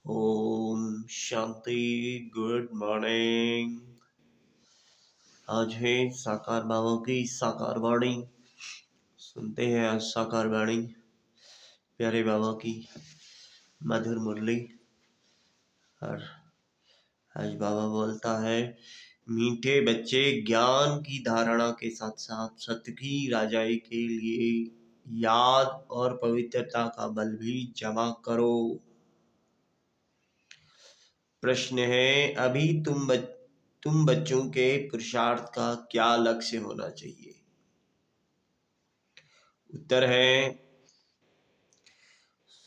Om Shanti. Good morning. आज है साकार बाबा की साकार वाणी। सुनते हैं आज साकार वाणी प्यारे बाबा की मधुर मुरली। और आज बाबा बोलता है, मीठे बच्चे ज्ञान की धारणा के साथ साथ सत्य की राजाई के लिए याद और पवित्रता का बल भी जमा करो। प्रश्न है, अभी तुम बच्चों के पुरुषार्थ का क्या लक्ष्य होना चाहिए? उत्तर है,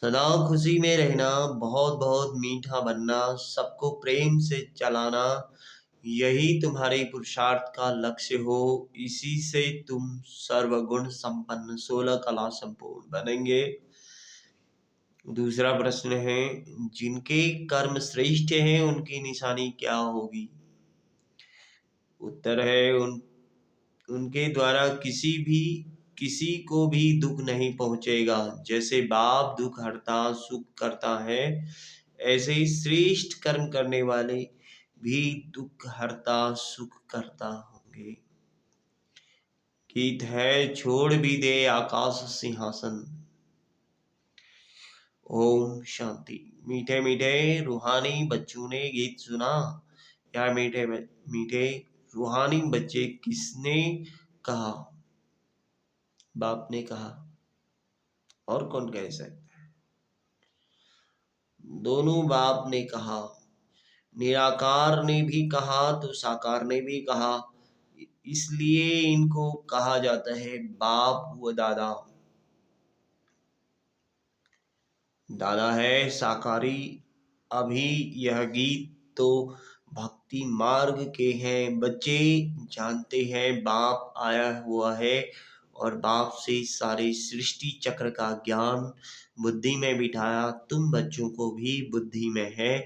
सदा खुशी में रहना, बहुत बहुत मीठा बनना, सबको प्रेम से चलाना, यही तुम्हारे पुरुषार्थ का लक्ष्य हो। इसी से तुम सर्वगुण संपन्न 16 कला संपूर्ण बनेंगे। दूसरा प्रश्न है, जिनके कर्म श्रेष्ठ हैं उनकी निशानी क्या होगी? उत्तर है, उनके द्वारा किसी को भी दुख नहीं पहुंचेगा। जैसे बाप दुख हरता सुख करता है, ऐसे ही श्रेष्ठ कर्म करने वाले भी दुख हरता सुख करता होंगे। गीत है, छोड़ भी दे आकाश सिंहासन। ओम शांति। मीठे मीठे रूहानी बच्चों ने गीत सुना। या मीठे मीठे रूहानी बच्चे किसने कहा? बाप ने कहा। और कौन कह सकता है? दोनों बाप ने कहा। निराकार ने भी कहा तो साकार ने भी कहा। इसलिए इनको कहा जाता है बाप व दादा। दादा है साकारी। अभी यह गीत तो भक्ति मार्ग के हैं। बच्चे जानते हैं बाप आया हुआ है और बाप से सारे सृष्टि चक्र का ज्ञान बुद्धि में बिठाया। तुम बच्चों को भी बुद्धि में है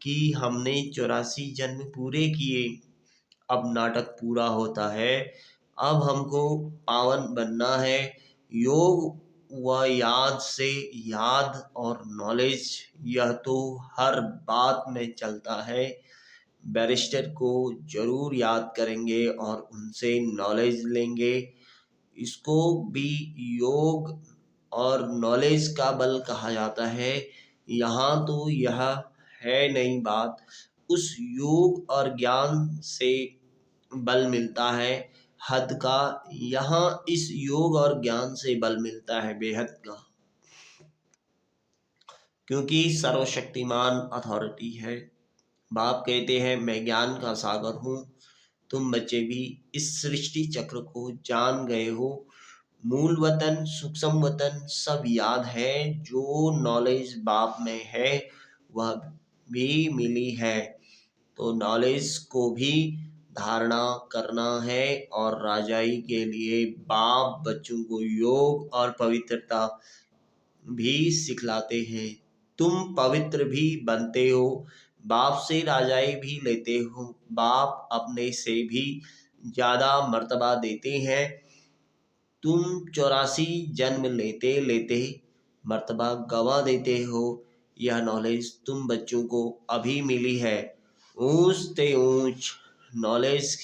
कि हमने 84 जन्म पूरे किए। अब नाटक पूरा होता है। अब हमको पावन बनना है। योग व याद से, याद और नॉलेज, यह तो हर बात में चलता है। बैरिस्टर को जरूर याद करेंगे और उनसे नॉलेज लेंगे। इसको भी योग और नॉलेज का बल कहा जाता है। यहाँ तो यह है नहीं बात, उस योग और ज्ञान से बल मिलता है हद का। यहाँ इस योग और ज्ञान से बल मिलता है बेहद का, क्योंकि सर्वशक्तिमान अथॉरिटी है। बाप कहते हैं, मैं ज्ञान का सागर हूँ। तुम बच्चे भी इस सृष्टि चक्र को जान गए हो। मूल वतन सूक्ष्म वतन सब याद है। जो नॉलेज बाप में है वह भी मिली है। तो नॉलेज को भी धारणा करना है और राजाई के लिए बाप बच्चों को योग और पवित्रता भी सिखलाते हैं। तुम पवित्र भी बनते हो, बाप से राजाई भी लेते हो। बाप अपने से भी ज्यादा मर्तबा देते हैं। तुम 84 जन्म लेते लेते मर्तबा गवा देते हो। यह नॉलेज तुम बच्चों को अभी मिली है। ऊंच ते ऊंच नॉलेज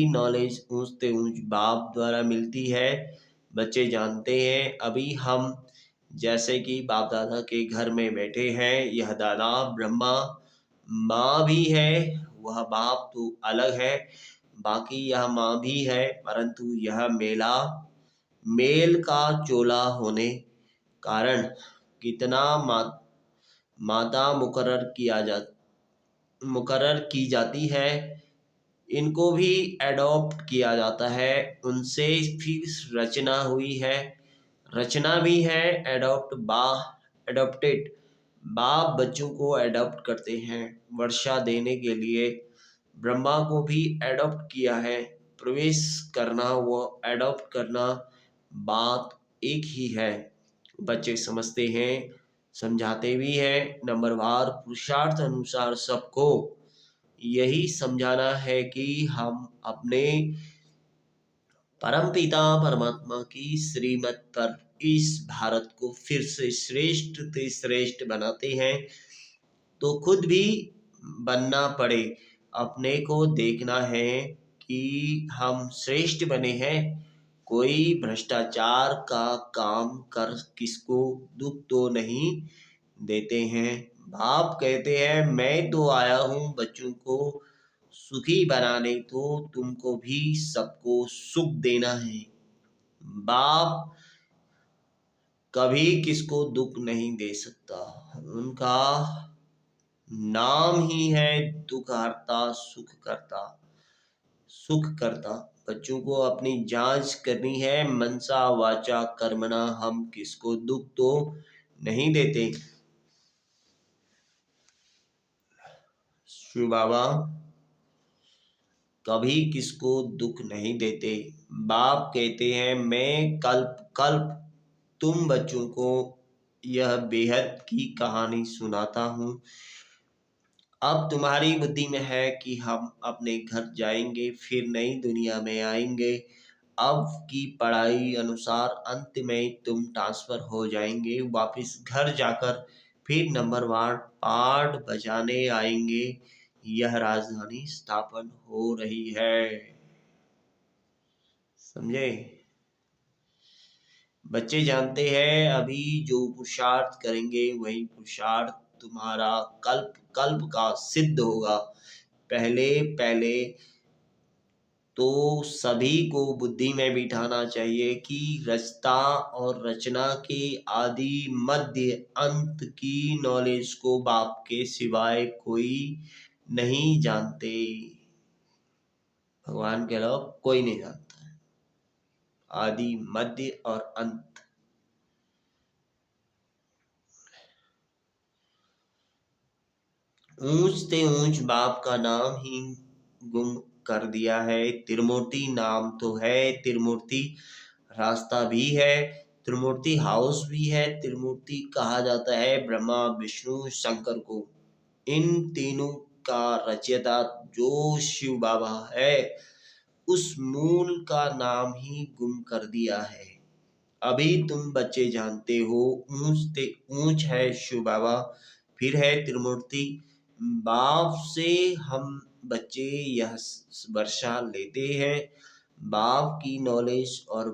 नॉलेज ऊंच ते ऊंच बाप द्वारा मिलती है। बच्चे जानते हैं, अभी हम जैसे कि बाप दादा के घर में बैठे हैं। यह दादा ब्रह्मा, माँ भी है। वह बाप तो अलग है, बाकी यह माँ भी है। परंतु यह मेल का चोला होने कारण कितना माता मुकर्रर की जाती है। इनको भी एडॉप्ट किया जाता है। उनसे फिर रचना हुई है। रचना भी है। एडॉप्टेड बाप बच्चों को एडॉप्ट करते हैं वर्षा देने के लिए। ब्रह्मा को भी एडॉप्ट किया है। प्रवेश करना व एडॉप्ट करना बात एक ही है। बच्चे समझते हैं, समझाते भी हैं। नंबरवार पुरुषार्थ अनुसार सबको यही समझाना है कि हम अपने परमपिता परमात्मा की श्रीमत पर इस भारत को फिर से श्रेष्ठ से श्रेष्ठ बनाते हैं। तो खुद भी बनना पड़े। अपने को देखना है कि हम श्रेष्ठ बने हैं। कोई भ्रष्टाचार का काम कर किसको दुख तो नहीं देते हैं। बाप कहते हैं मैं तो आया हूँ बच्चों को सुखी बनाने, तो तुमको भी सबको सुख देना है। बाप कभी किसको दुख नहीं दे सकता। उनका नाम ही है दुख हरता सुख करता। सुख करता। बच्चों को अपनी जांच करनी है, मनसा वाचा कर्मणा हम किसको दुख तो नहीं देते। शिव बाबा कभी किसको दुख नहीं देते। बाप कहते हैं मैं कल्प कल्प तुम बच्चों को यह बेहद की कहानी सुनाता हूँ। अब तुम्हारी बुद्धि में है कि हम अपने घर जाएंगे, फिर नई दुनिया में आएंगे। अब की पढ़ाई अनुसार अंत में तुम ट्रांसफर हो जाएंगे, वापस घर जाकर फिर नंबरवार पाठ बजाने आएंगे। यह राजधानी स्थापन हो रही है। समझे? बच्चे जानते हैं अभी जो पुरुषार्थ करेंगे वही पुरुषार्थ तुम्हारा कल्प कल्प का सिद्ध होगा। पहले पहले तो सभी को बुद्धि में बिठाना चाहिए कि रचता और रचना के आदि मध्य अंत की नॉलेज को बाप के सिवाय कोई नहीं जानते। भगवान के अलावा कोई नहीं जानता है आदि मध्य और अंत। ऊंच से ऊंच बाप का नाम ही गुम कर दिया है। त्रिमूर्ति नाम तो है, त्रिमूर्ति रास्ता भी है, त्रिमूर्ति हाउस भी है। त्रिमूर्ति कहा जाता है ब्रह्मा विष्णु शंकर को। इन तीनों का रचयिता जो शिव बाबा है उस मूल का नाम ही गुम कर दिया है। अभी तुम बच्चे जानते हो ऊंच से ऊंच है शिव बाबा, फिर है त्रिमूर्ति। बाप से हम बच्चे यह वर्षा लेते हैं। बाप की नॉलेज और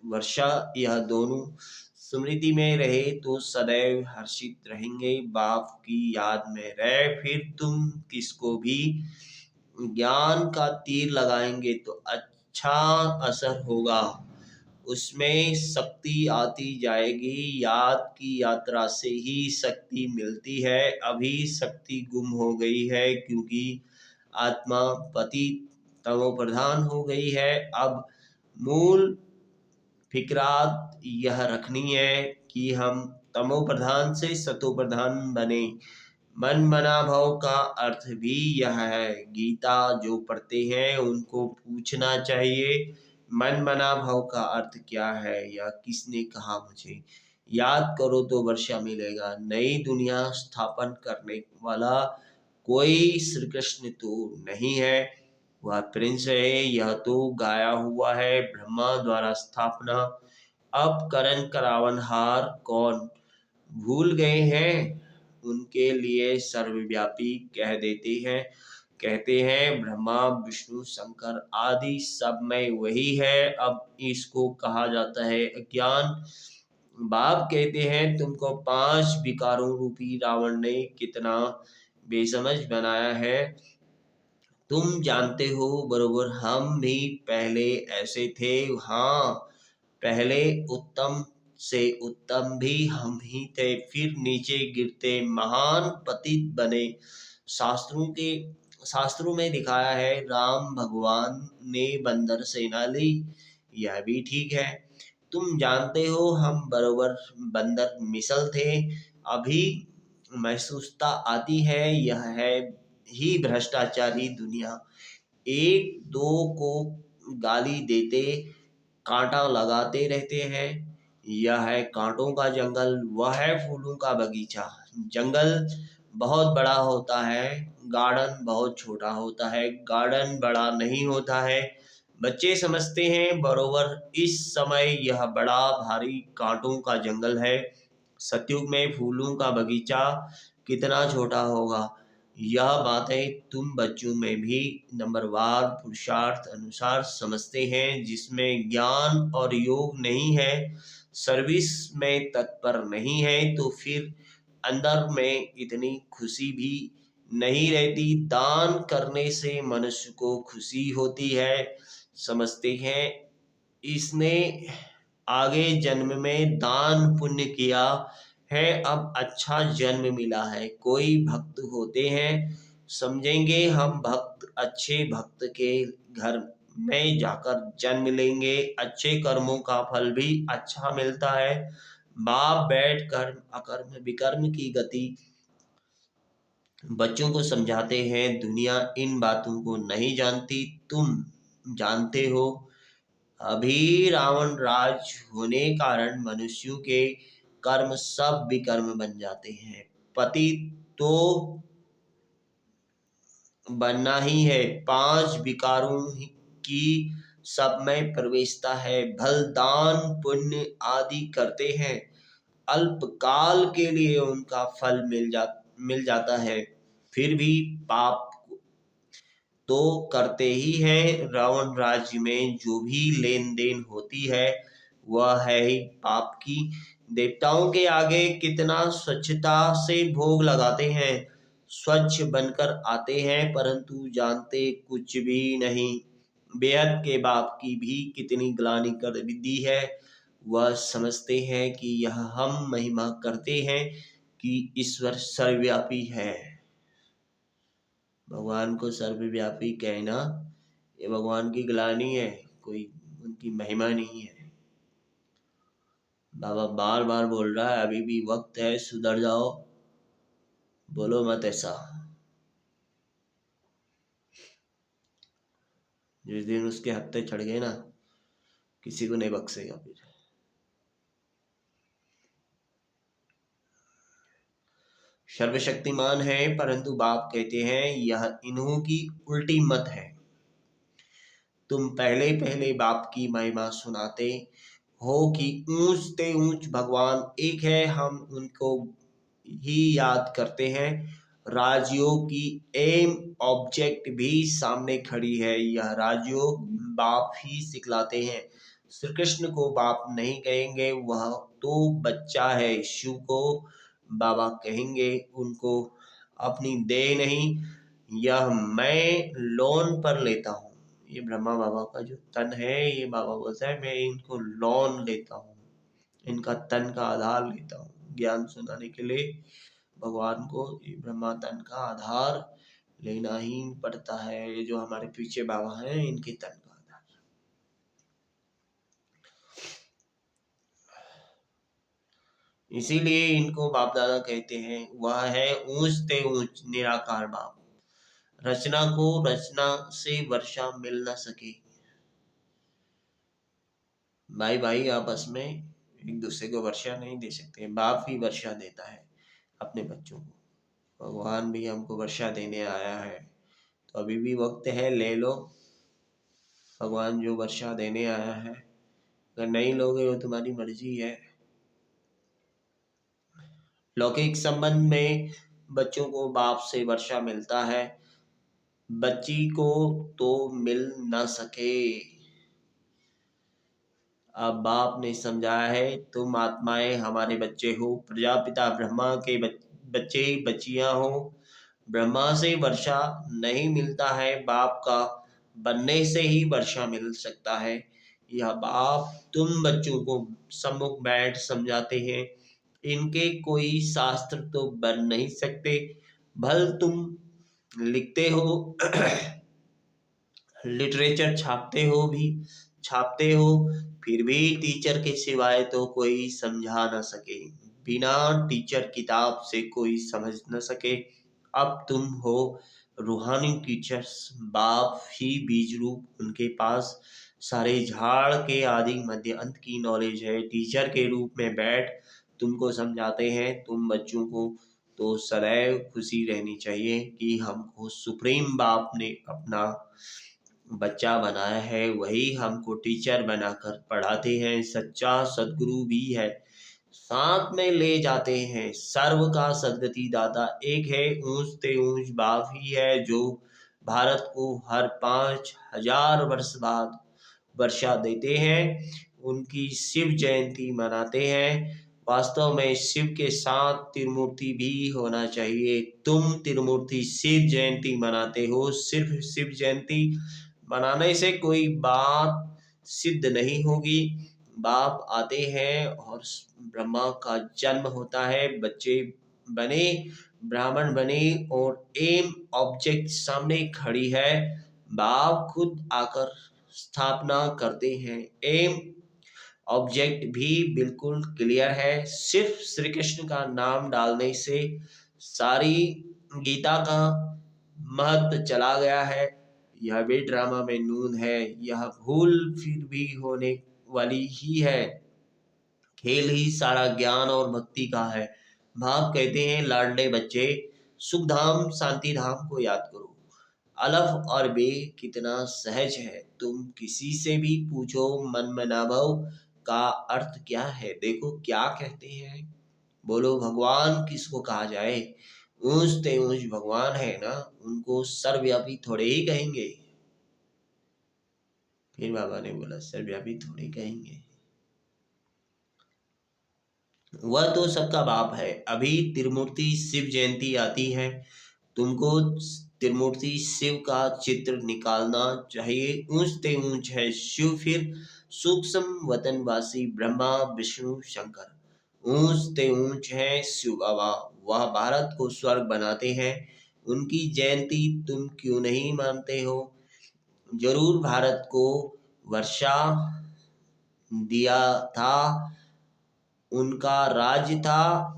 वर्षा यह दोनों स्मृति में रहे तो सदैव हर्षित रहेंगे। बाप की याद में रहे फिर तुम किसको भी ज्ञान का तीर लगाएंगे तो अच्छा असर होगा। उसमें शक्ति आती जाएगी। याद की यात्रा से ही शक्ति मिलती है। अभी शक्ति गुम हो गई है क्योंकि आत्मा पतित तमो प्रधान हो गई है। अब मूल फिक्रात यह रखनी है कि हम तमो प्रधान से सतो प्रधान बने। मन मना भाव का अर्थ भी यह है। गीता जो पढ़ते हैं उनको पूछना चाहिए मन मना भाव का अर्थ क्या है या किसने कहा मुझे। याद करो तो वर्षा मिलेगा। नई दुनिया स्थापन करने वाला कोई श्री कृष्ण तो नहीं है, वह प्रिंस है। यह तो गाया हुआ है ब्रह्मा द्वारा स्थापना। अब करण करावन हार कौन भूल गए हैं। उनके लिए सर्वव्यापी कह देते हैं। कहते हैं ब्रह्मा विष्णु शंकर आदि सब में वही है। अब इसको कहा जाता है अज्ञान। बाप कहते हैं तुमको 5 विकारों रूपी रावण ने कितना बेसमझ बनाया है। तुम जानते हो बरोबर हम भी पहले ऐसे थे। हाँ, पहले उत्तम से उत्तम भी हम ही थे, फिर नीचे गिरते महान पतित बने। शास्त्रों में दिखाया है राम भगवान ने बंदर सेना ली। यह भी ठीक है। तुम जानते हो हम बरोबर बंदर मिसल थे। अभी महसूसता आती है यह है ही भ्रष्टाचारी दुनिया। एक दो को गाली देते कांटा लगाते रहते हैं। यह है कांटों का जंगल, वह है फूलों का बगीचा। जंगल बहुत बड़ा होता है, गार्डन बहुत छोटा होता है। गार्डन बड़ा नहीं होता है। बच्चे समझते हैं बरोबर इस समय यह बड़ा भारी कांटों का जंगल है। सतयुग में फूलों का बगीचा कितना छोटा होगा। यह बातें तुम बच्चों में भी नंबरवार पुरुषार्थ अनुसार समझते हैं, जिसमें ज्ञान और योग नहीं है, सर्विस में तत्पर नहीं है, तो फिर अंदर में इतनी खुशी भी नहीं रहती। दान करने से मनुष्य को खुशी होती है। समझते हैं इसने आगे जन्म में दान पुण्य किया है, अब अच्छा जन्म मिला है। कोई भक्त होते हैं, समझेंगे हम भक्त अच्छे भक्त के घर में जाकर जन्म लेंगे, अच्छे कर्मों का फल भी अच्छा मिलता है। बाप बैठ कर अकर्म विकर्म की गति बच्चों को समझाते हैं। दुनिया इन बातों को नहीं जानती, तुम जानते हो। अभी रावण राज होने कारण मनुष्यों के कर्म सब विकर्म बन जाते हैं। पति तो बनना ही है, 5 विकारों की सब में प्रवेशता है। भल दान पुण्य आदि करते हैं, अल्पकाल के लिए उनका फल मिल जाता है, फिर भी पाप तो करते ही हैं। रावण राज्य में जो भी लेन देन होती है वह है ही पाप की। देवताओं के आगे कितना स्वच्छता से भोग लगाते हैं, स्वच्छ बनकर आते हैं, परंतु जानते कुछ भी नहीं। बेहद के बाप की भी कितनी ग्लानि कर दी है। वह समझते हैं कि यह हम महिमा करते हैं कि ईश्वर सर्वव्यापी है। भगवान को सर्वव्यापी कहना ये भगवान की ग्लानि है, कोई उनकी महिमा नहीं है। बाबा बार बार बोल रहा है, अभी भी वक्त है, सुधर जाओ, बोलो मत ऐसा। जिस दिन उसके हत्थे चढ़ गए ना, किसी को नहीं बख्शेगा फिर। सर्वशक्तिमान है, परंतु बाप कहते हैं यह इन्हों की उल्टी मत है। तुम पहले पहले बाप की महिमा सुनाते हो कि ऊंच से ऊंच भगवान एक है, हम उनको ही याद करते हैं। राजयोग की एम ऑब्जेक्ट भी सामने खड़ी है, यह राजयोग बाप ही सिखलाते हैं। श्री कृष्ण को बाप नहीं कहेंगे, वह तो बच्चा है। शिव को बाबा कहेंगे, उनको अपनी देह नहीं, यह मैं लोन पर लेता हूँ। ये ब्रह्मा बाबा का जो तन है, ये बाबा बोलता है मैं इनको लोन लेता हूँ, इनका तन का आधार लेता हूँ। ज्ञान सुनाने के लिए भगवान को ये ब्रह्मा तन का आधार लेना ही पड़ता है। ये जो हमारे पीछे बाबा हैं, इनके तन का आधार। इसीलिए इनको बाप दादा कहते हैं। वह है ऊंच ते ऊंच निराकार बाप, रचना को रचना से वर्षा मिल न सके। भाई भाई आपस में एक दूसरे को वर्षा नहीं दे सकते, बाप ही वर्षा देता है अपने बच्चों को। भगवान भी हमको वर्षा देने आया है, तो अभी भी वक्त है, ले लो। भगवान जो वर्षा देने आया है, अगर नहीं लोगे वो तुम्हारी मर्जी है। लौकिक संबंध में बच्चों को बाप से वर्षा मिलता है, बच्ची को तो मिल न सके। अब बाप ने समझाया है, तुम आत्माएं हमारे बच्चे हो, प्रजापिता ब्रह्मा के बच्चे बच्चियां हो। ब्रह्मा से वर्षा नहीं मिलता है, बाप का बनने से ही वर्षा मिल सकता है। यह बाप तुम बच्चों को सम्मुख बैठ समझाते हैं। इनके कोई शास्त्र तो बन नहीं सकते, भल तुम लिखते हो लिटरेचर छापते हो, फिर भी टीचर के सिवाय तो कोई समझा न सके। बिना टीचर किताब से कोई समझ न सके। अब तुम हो रूहानी टीचर्स, बाप ही बीज रूप, उनके पास सारे झाड़ के आदि मध्य अंत की नॉलेज है। टीचर के रूप में बैठ तुमको समझाते हैं। तुम बच्चों को तो सदैव खुशी रहनी चाहिए कि हमको सुप्रीम बाप ने अपना बच्चा बनाया है, वही हमको टीचर बनाकर पढ़ाते हैं, सच्चा सदगुरु भी है। साथ में ले जाते हैं। सर्व का सदगति दाता एक है, ऊंच ते ऊंच बाप ही है, जो भारत को हर 5,000 वर्ष बाद वर्षा देते हैं। उनकी शिव जयंती मनाते हैं। वास्तव में शिव के साथ त्रिमूर्ति भी होना चाहिए। तुम त्रिमूर्ति शिव जयंती मनाते हो, सिर्फ शिव जयंती मनाने से कोई बात सिद्ध नहीं होगी। बाप आते हैं और ब्रह्मा का जन्म होता है, बच्चे बने, ब्राह्मण बने और एम ऑब्जेक्ट सामने खड़ी है। बाप खुद आकर स्थापना करते हैं। एम ऑब्जेक्ट भी बिल्कुल क्लियर है। सिर्फ श्री कृष्ण का नाम डालने से सारी गीता का महत्व चला गया है। यह भी ड्रामा में नून है। यह भूल फिर भी होने वाली ही है। खेल ही सारा ज्ञान और भक्ति का है। भाव कहते हैं, लाडले बच्चे, सुख धाम शांति धाम को याद करो। अलफ और बे कितना सहज है। तुम किसी से भी पूछो मन मनाभव का अर्थ क्या है। देखो क्या कहते हैं, बोलो भगवान किसको कहा जाए। ऊंच ते ऊंच भगवान है ना, उनको सर्वव्यापी थोड़े ही कहेंगे। फिर बाबा ने बोला, सर्वव्यापी थोड़े कहेंगे, वह तो सबका बाप है। अभी त्रिमूर्ति शिव जयंती आती है, तुमको त्रिमूर्ति शिव का चित्र निकालना चाहिए। ऊंच ते ऊंच है शिव, फिर सूक्ष्म वतनवासी ब्रह्मा विष्णु शंकर। ऊंच ते ऊंच है शिव बाबा, वह भारत को स्वर्ग बनाते हैं। उनकी जयंती तुम क्यों नहीं मानते हो। जरूर भारत को वर्षा दिया था, उनका राज्य था।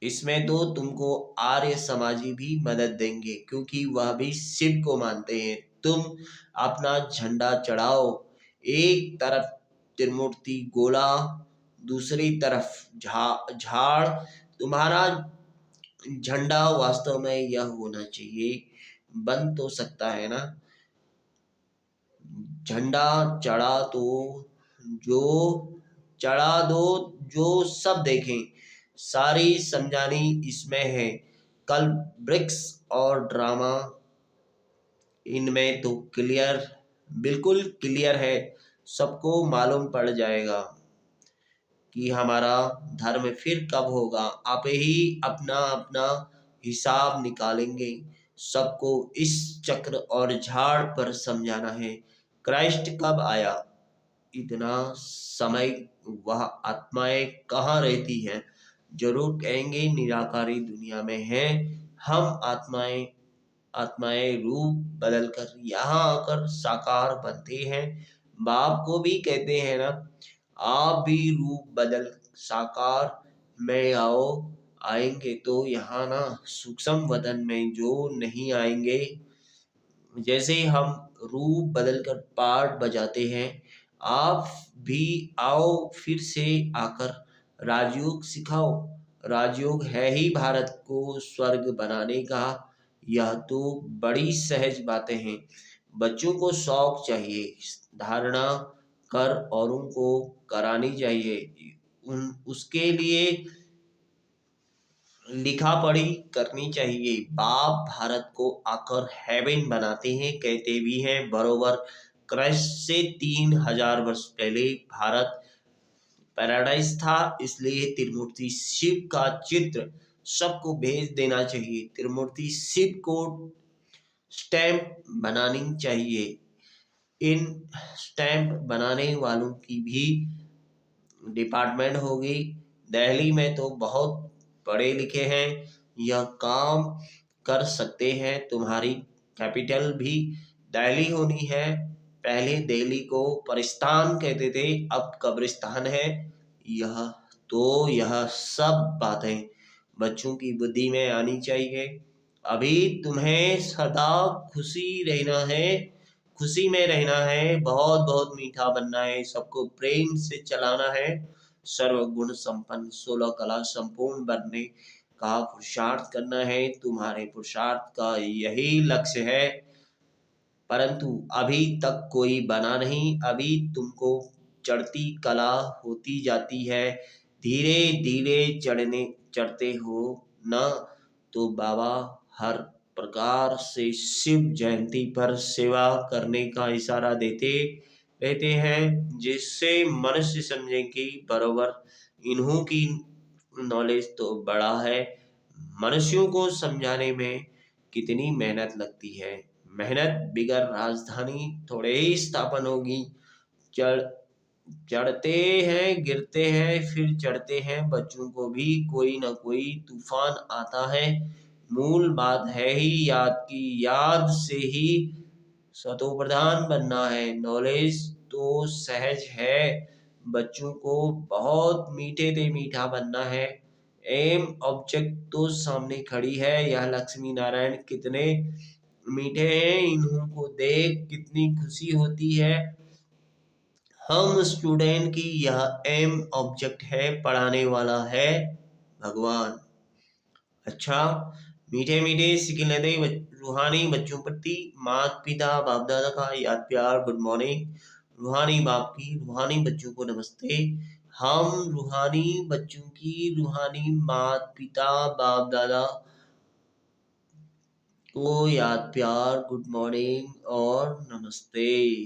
इसमें तो तुमको आर्य समाजी भी मदद देंगे, क्योंकि वह भी शिव को मानते हैं। तुम अपना झंडा चढ़ाओ। एक तरफ त्रिमूर्ति गोला, दूसरी तरफ झाड़। तुम्हारा झंडा वास्तव में यह होना चाहिए, बन तो सकता है ना। झंडा चढ़ा तो जो चढ़ा दो, जो सब देखें। सारी समझानी इसमें है। कल ब्रिक्स और ड्रामा, इनमें तो क्लियर, बिल्कुल क्लियर है। सबको मालूम पड़ जाएगा कि हमारा धर्म फिर कब होगा। आप ही अपना अपना हिसाब निकालेंगे। सबको इस चक्र और झाड़ पर समझाना है। क्राइस्ट कब आया, इतना समय वह आत्माएं कहाँ रहती हैं। जरूर कहेंगे निराकारी दुनिया में हैं हम। आत्माएं आत्माएं रूप बदलकर यहाँ आकर साकार बनते हैं। बाप को भी कहते हैं ना, आप भी रूप बदल साकार में आओ। आएंगे तो यहाँ ना सूक्ष्म वतन में, जो नहीं आएंगे। जैसे हम रूप बदलकर पाठ बजाते हैं, आप भी आओ फिर से आकर राजयोग सिखाओ। राजयोग है ही भारत को स्वर्ग बनाने का। यह तो बड़ी सहज बातें हैं। बच्चों को शौक चाहिए, धारणा कर औरों को करानी चाहिए। उसके लिए लिखा पढ़ी करनी चाहिए। बाप भारत को आकर हेवन बनाते हैं, कहते भी हैं। बरोबर क्राइस्ट से 3,000 वर्ष पहले भारत पैराडाइज था। इसलिए त्रिमूर्ति शिव का चित्र सबको भेज देना चाहिए। त्रिमूर्ति शिव को स्टैंप बनानी चाहिए। इन स्टैंप बनाने वालों की भी डिपार्टमेंट होगी। दिल्ली में तो बहुत पढ़े लिखे हैं, यह काम कर सकते हैं। तुम्हारी कैपिटल भी दिल्ली होनी है। पहले दिल्ली को परिस्तान कहते थे, अब कब्रिस्तान है। यह सब बातें बच्चों की बुद्धि में आनी चाहिए। अभी तुम्हें सदा खुशी रहना है, खुशी में रहना है, बहुत बहुत मीठा बनना है, सबको प्रेम से चलाना है। सर्वगुण संपन्न 16 कला संपूर्ण बनने का पुरुषार्थ करना है। तुम्हारे पुरुषार्थ का यही लक्ष्य है, परंतु अभी तक कोई बना नहीं। अभी तुमको चढ़ती कला होती जाती है। धीरे धीरे चढ़ते हो ना, तो बाबा हर प्रकार से शिव जयंती पर सेवा करने का इशारा देते रहते हैं, जिससे मनुष्य समझे कि बरोबर इन्हों की नॉलेज तो बड़ा है। मनुष्यों को समझाने में कितनी मेहनत लगती है। मेहनत बिगर राजधानी थोड़े ही स्थापन होगी। चढ़ चढ़ते हैं, गिरते हैं, फिर चढ़ते हैं। बच्चों को भी कोई ना कोई तूफान आता है। मूल बात है ही याद की, याद से ही सतो प्रधान बनना है। नॉलेज तो सहज है, बच्चों को बहुत मीठे से मीठा बनना है। एम ऑब्जेक्ट तो सामने खड़ी है। यह लक्ष्मी नारायण कितने मीठे हैं, इन्हों को देख कितनी खुशी होती है। हम स्टूडेंट की यह एम ऑब्जेक्ट है, पढ़ाने वाला है भगवान। अच्छा, मीठे मीठे सिकिलते रूहानी बच्चों प्रति माता पिता बाप दादा का याद प्यार गुड मॉर्निंग। रूहानी बाप की रूहानी बच्चों को नमस्ते। हम रूहानी बच्चों की रूहानी माता पिता बाप दादा को याद प्यार गुड मॉर्निंग और नमस्ते।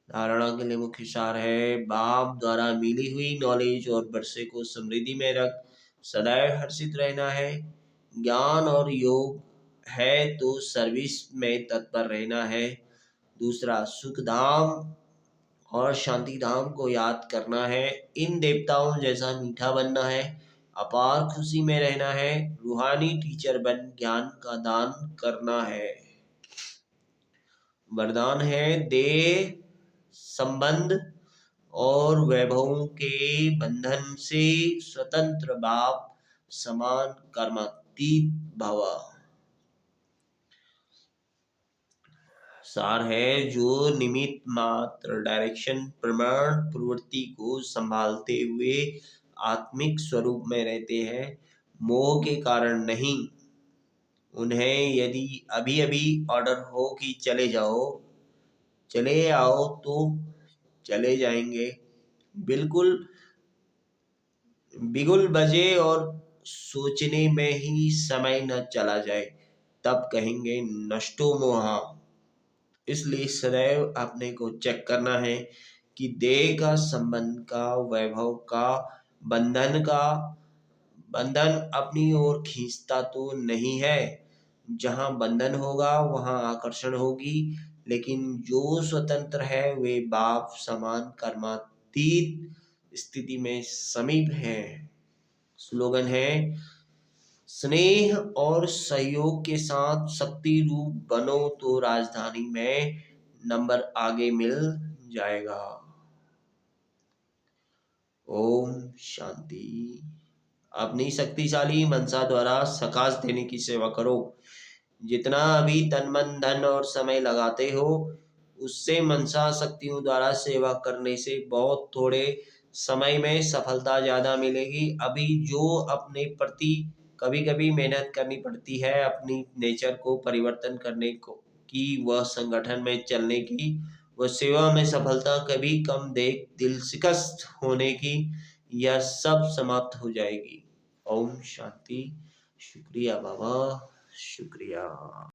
धारणा के लिए मुख्य सार है, बाप द्वारा मिली हुई नॉलेज और वर्षे को समृद्धि में रख सदैव हर्षित रहना है। ज्ञान और योग है तो सर्विस में तत्पर रहना है। दूसरा, सुख धाम और शांति धाम को याद करना है। इन देवताओं जैसा मीठा बनना है। अपार खुशी में रहना है। रूहानी टीचर बन ज्ञान का दान करना है। वरदान है, देह संबंध और वैभवों के बंधन से स्वतंत्र बाप समान कर्मातीत भव। सार है, जो निमित्त मात्र डायरेक्शन प्रमाण प्रवृत्ति को संभालते हुए आत्मिक स्वरूप में रहते हैं, मोह के कारण नहीं। उन्हें यदि अभी अभी ऑर्डर हो कि चले जाओ, चले आओ, तो चले जाएंगे। बिल्कुल बिगुल बजे और सोचने में ही समय न चला जाए, तब कहेंगे नष्टो मोहा। इसलिए सदैव अपने को चेक करना है कि देह का संबंध का वैभव का बंधन अपनी ओर खींचता तो नहीं है। जहां बंधन होगा वहां आकर्षण होगी, लेकिन जो स्वतंत्र है वे बाप समान कर्मातीत स्थिति में समीप है। स्लोगन है, स्नेह और सहयोग के साथ शक्ति रूप बनो तो राजधानी में नंबर आगे मिल जाएगा। ओम शांति। अपनी शक्तिशाली मनसा द्वारा सकाश देने की सेवा करो। जितना अभी तन मन धन और समय लगाते हो, उससे मनसा शक्तियों द्वारा सेवा करने से बहुत थोड़े समय में सफलता ज्यादा मिलेगी। अभी जो अपने प्रति कभी कभी मेहनत करनी पड़ती है, अपनी नेचर को परिवर्तन करने को की, वह संगठन में चलने की, वह सेवा में सफलता कभी कम देख दिल शिकस्त होने की, यह सब समाप्त हो जाएगी। ओम शांति। शुक्रिया बाबा, शुक्रिया।